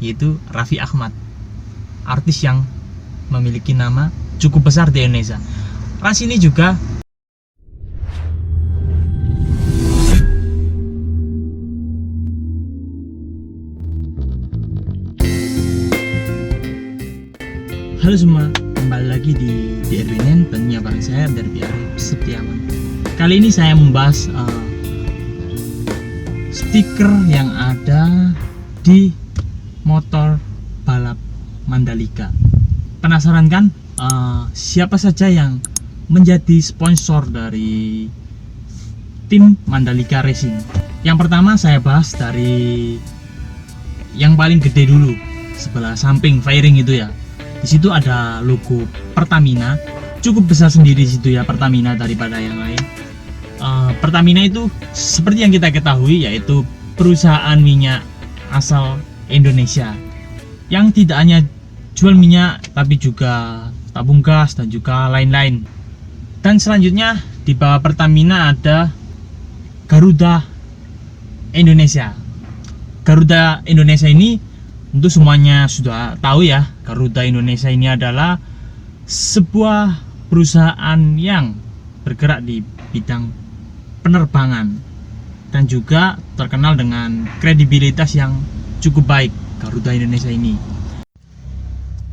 yaitu Raffi Ahmad, artis yang memiliki nama cukup besar di Indonesia. Rans ini juga halo semua, kembali lagi di DRWN, tentunya bareng saya dari Arif Setiawan. Kali ini saya membahas stiker yang ada di motor balap Mandalika. Penasaran kan siapa saja yang menjadi sponsor dari tim Mandalika Racing? Yang pertama saya bahas dari yang paling gede dulu, sebelah samping fairing itu ya. Di situ ada logo Pertamina, cukup besar sendiri di situ ya Pertamina daripada yang lain. Pertamina itu seperti yang kita ketahui yaitu perusahaan minyak asal Indonesia yang tidak hanya jual minyak tapi juga tabung gas dan juga lain-lain. Dan selanjutnya di bawah Pertamina ada Garuda Indonesia. Garuda Indonesia ini tentu semuanya sudah tahu ya, Garuda Indonesia ini adalah sebuah perusahaan yang bergerak di bidang penerbangan dan juga terkenal dengan kredibilitas yang cukup baik, Garuda Indonesia ini.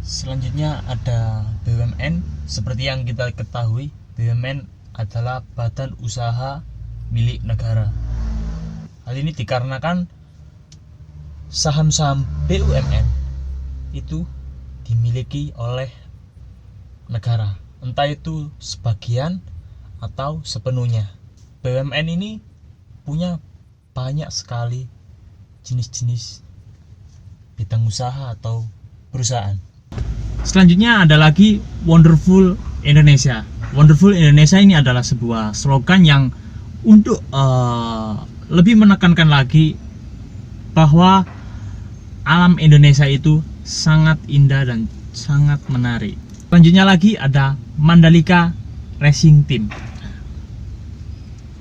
Selanjutnya ada BUMN. Seperti yang kita ketahui, BUMN adalah badan usaha milik negara. Hal ini dikarenakan saham-saham BUMN itu dimiliki oleh negara, entah itu sebagian atau sepenuhnya. BUMN ini punya banyak sekali jenis-jenis bidang usaha atau perusahaan. Selanjutnya ada lagi Wonderful Indonesia. Wonderful Indonesia ini adalah sebuah slogan yang untuk lebih menekankan lagi bahwa alam Indonesia itu sangat indah dan sangat menarik. Selanjutnya lagi ada Mandalika Racing Team.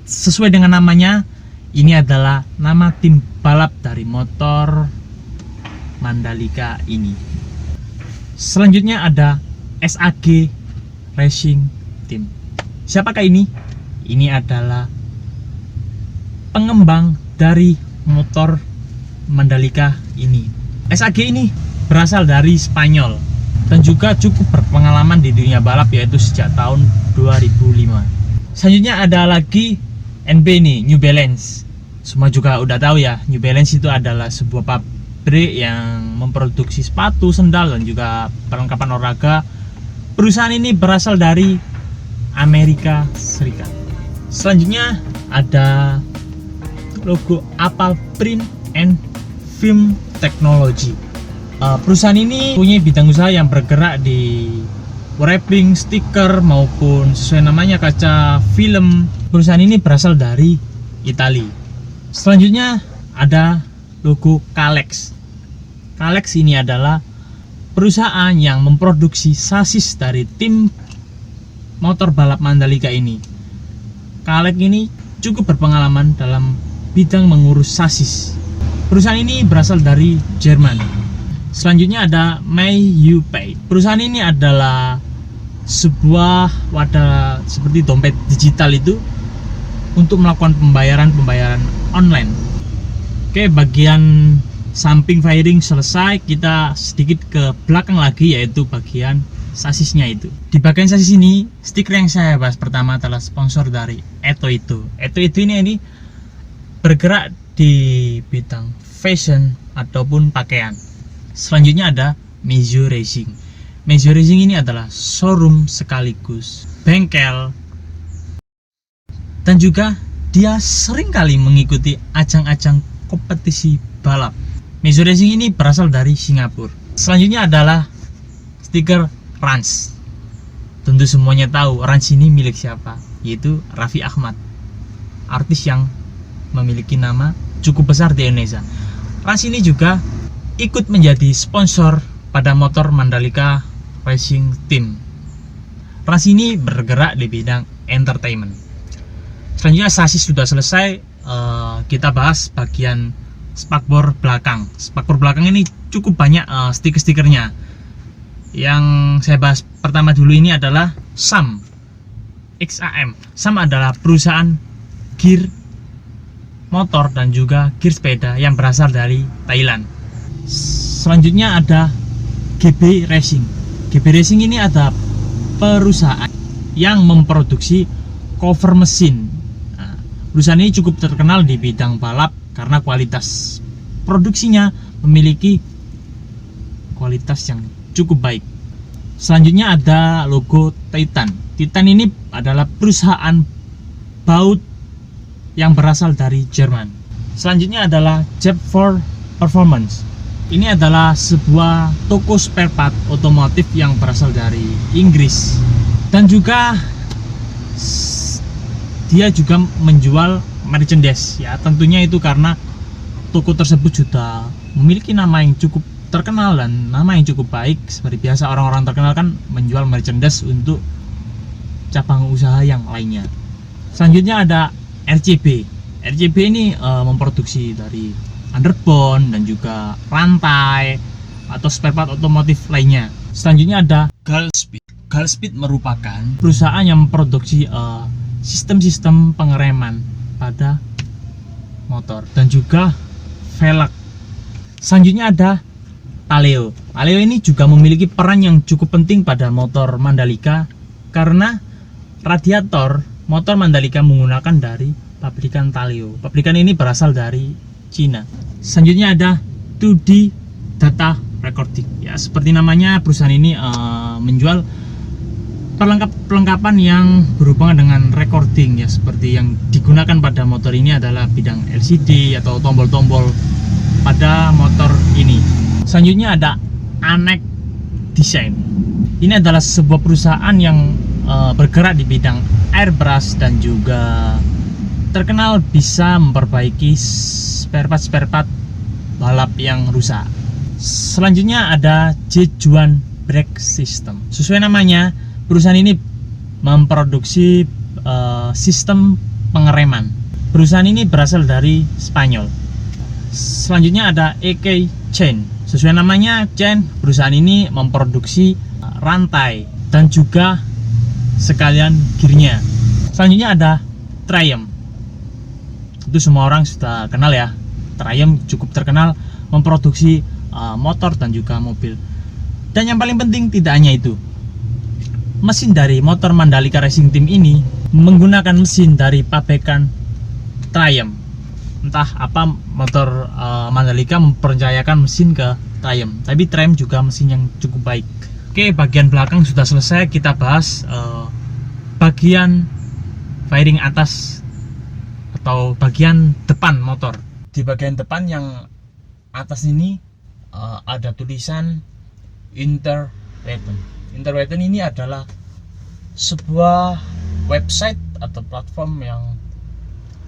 Sesuai dengan namanya, ini adalah nama tim balap dari motor Mandalika ini. Selanjutnya ada SAG Racing Team. Siapakah ini? Ini adalah pengembang dari motor Mandalika ini. SAG ini berasal dari Spanyol dan juga cukup berpengalaman di dunia balap yaitu sejak tahun 2005. Selanjutnya ada lagi NB nih, New Balance. Semua juga udah tahu ya, New Balance itu adalah sebuah pabrik yang memproduksi sepatu, sendal dan juga perlengkapan olahraga. Perusahaan ini berasal dari Amerika Serikat. Selanjutnya ada logo Apple Print and Film Technology. Perusahaan ini punya bidang usaha yang bergerak di wrapping, stiker maupun sesuai namanya kaca film. Perusahaan ini berasal dari Italia. Selanjutnya ada logo Kalex. Kalex ini adalah perusahaan yang memproduksi sasis dari tim motor balap Mandalika ini. Kalex ini cukup berpengalaman dalam bidang mengurus sasis. Perusahaan ini berasal dari Jerman. Selanjutnya ada MyUpay. Perusahaan ini adalah sebuah wadah seperti dompet digital itu untuk melakukan pembayaran online. Oke, bagian samping fairing selesai, kita sedikit ke belakang lagi yaitu bagian sasisnya itu. Di bagian sasis ini, stiker yang saya bahas pertama adalah sponsor dari Eto-Ito. Eto-Ito ini bergerak di bidang fashion ataupun pakaian. Selanjutnya ada Meizu Racing. Meizu Racing ini adalah showroom sekaligus bengkel dan juga dia sering kali mengikuti ajang-ajang kompetisi balap. Meizu Racing ini berasal dari Singapura. Selanjutnya adalah stiker Rans. Tentu semuanya tahu Rans ini milik siapa, yaitu Raffi Ahmad, artis yang memiliki nama cukup besar di Indonesia. Rans ini juga ikut menjadi sponsor pada motor Mandalika Racing Team. Rans ini bergerak di bidang entertainment. Selanjutnya sasis sudah selesai, kita bahas bagian spakbor belakang. Spakbor belakang ini cukup banyak stiker-stikernya. Yang saya bahas pertama dulu ini adalah SAM. SAM adalah perusahaan gear motor dan juga gear sepeda yang berasal dari Thailand. Selanjutnya ada GB Racing. GB Racing ini ada perusahaan yang memproduksi cover mesin. Nah, perusahaan ini cukup terkenal di bidang balap karena kualitas produksinya memiliki kualitas yang cukup baik. Selanjutnya ada logo Titan. Titan ini adalah perusahaan baut yang berasal dari Jerman. Selanjutnya adalah J4 Performance. Ini adalah sebuah toko spare part otomotif yang berasal dari Inggris. Dan juga dia juga menjual merchandise ya, tentunya itu karena toko tersebut sudah memiliki nama yang cukup terkenal dan nama yang cukup baik. Seperti biasa orang-orang terkenal kan menjual merchandise untuk cabang usaha yang lainnya. Selanjutnya ada RCB. RCB ini memproduksi dari underbone dan juga rantai atau spare part otomotif lainnya. Selanjutnya ada Galspeed. Galspeed merupakan perusahaan yang memproduksi sistem-sistem pengereman pada motor dan juga velg. Selanjutnya ada Taleo. Taleo ini juga memiliki peran yang cukup penting pada motor Mandalika karena radiator motor Mandalika menggunakan dari pabrikan Taleo. Pabrikan ini berasal dari Cina. Selanjutnya ada 2D Data Recording. Ya, seperti namanya, perusahaan ini menjual perlengkapan yang berhubungan dengan recording ya, seperti yang digunakan pada motor ini adalah bidang LCD atau tombol-tombol pada motor ini. Selanjutnya ada Anek Design. Ini adalah sebuah perusahaan yang bergerak di bidang airbrush dan juga terkenal bisa memperbaiki spare part balap yang rusak. Selanjutnya ada Jejuan Brake System. Sesuai namanya, perusahaan ini memproduksi sistem pengereman. Perusahaan ini berasal dari Spanyol. Selanjutnya ada EK Chain. Sesuai namanya, Chain, perusahaan ini memproduksi rantai dan juga sekalian gearnya. Selanjutnya ada Triumph. Itu semua orang sudah kenal ya. Triumph cukup terkenal memproduksi motor dan juga mobil. Dan yang paling penting tidak hanya itu. Mesin dari motor Mandalika Racing Team ini menggunakan mesin dari pabrikan Triumph. Entah apa motor Mandalika mempercayakan mesin ke Triumph, tapi Triumph juga mesin yang cukup baik. Oke, bagian belakang sudah selesai. Kita bahas bagian fairing atas atau bagian depan motor. Di bagian depan yang atas ini ada tulisan Interwetten. Interwetten ini adalah sebuah website atau platform yang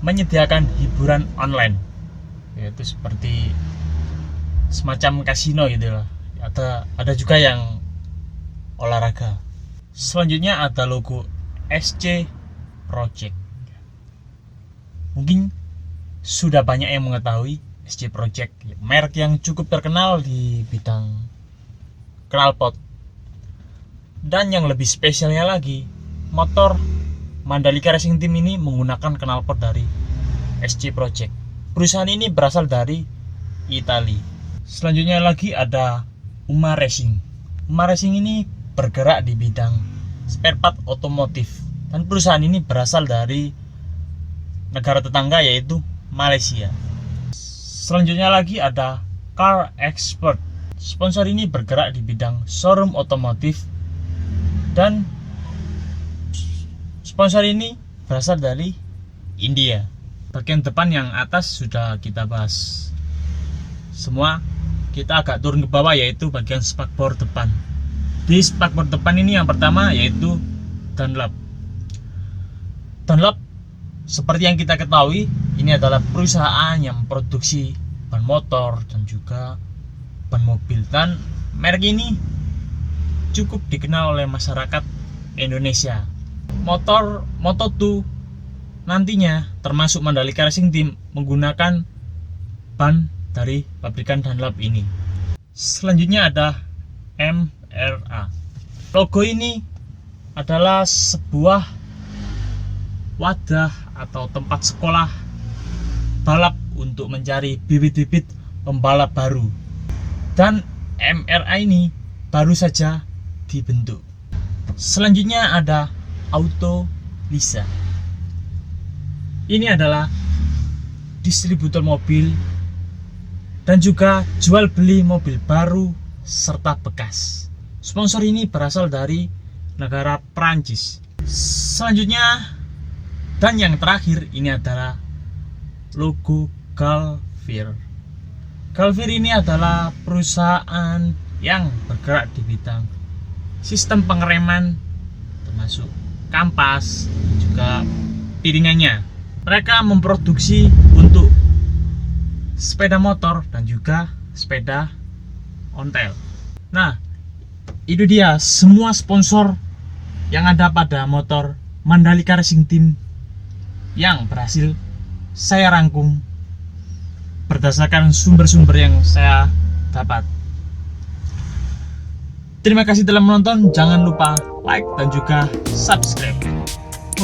menyediakan hiburan online, yaitu seperti semacam kasino gitu lah. Ada juga yang olahraga. Selanjutnya ada logo SC Project. Mungkin sudah banyak yang mengetahui SC Project, merek yang cukup terkenal di bidang knalpot. Dan yang lebih spesialnya lagi, motor Mandalika Racing Team ini menggunakan knalpot dari SC Project. Perusahaan ini berasal dari Italia. Selanjutnya lagi ada Uma Racing. Uma Racing ini bergerak di bidang spare part otomotif, dan perusahaan ini berasal dari negara tetangga yaitu Malaysia. Selanjutnya lagi ada Car Expert. Sponsor ini bergerak di bidang showroom otomotif, dan sponsor ini berasal dari India. Bagian depan yang atas sudah kita bahas semua. Kita agak turun ke bawah, yaitu bagian spakbor depan. Di spakbor depan ini yang pertama yaitu Dunlop. Dunlop, seperti yang kita ketahui, ini adalah perusahaan yang memproduksi ban motor dan juga ban mobil, dan merek ini cukup dikenal oleh masyarakat Indonesia. Motor Moto2 nantinya termasuk Mandalika Racing Team menggunakan ban dari pabrikan Dunlop ini. Selanjutnya ada MRA. Logo ini adalah sebuah wadah atau tempat sekolah balap untuk mencari bibit-bibit pembalap baru. Dan MRA ini baru saja dibentuk. Selanjutnya ada Auto Lisa. Ini adalah distributor mobil dan juga jual beli mobil baru serta bekas. Sponsor ini berasal dari negara Prancis. Selanjutnya dan yang terakhir ini adalah logo Galvier. Galvier ini adalah perusahaan yang bergerak di bidang sistem pengereman termasuk kampas juga piringannya. Mereka memproduksi untuk sepeda motor dan juga sepeda ontel. Nah, itu dia semua sponsor yang ada pada motor Mandalika Racing Team yang berhasil saya rangkum berdasarkan sumber-sumber yang saya dapat. Terima kasih telah menonton. Jangan lupa like dan juga subscribe.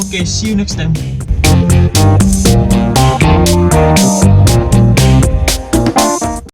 Oke, see you next time.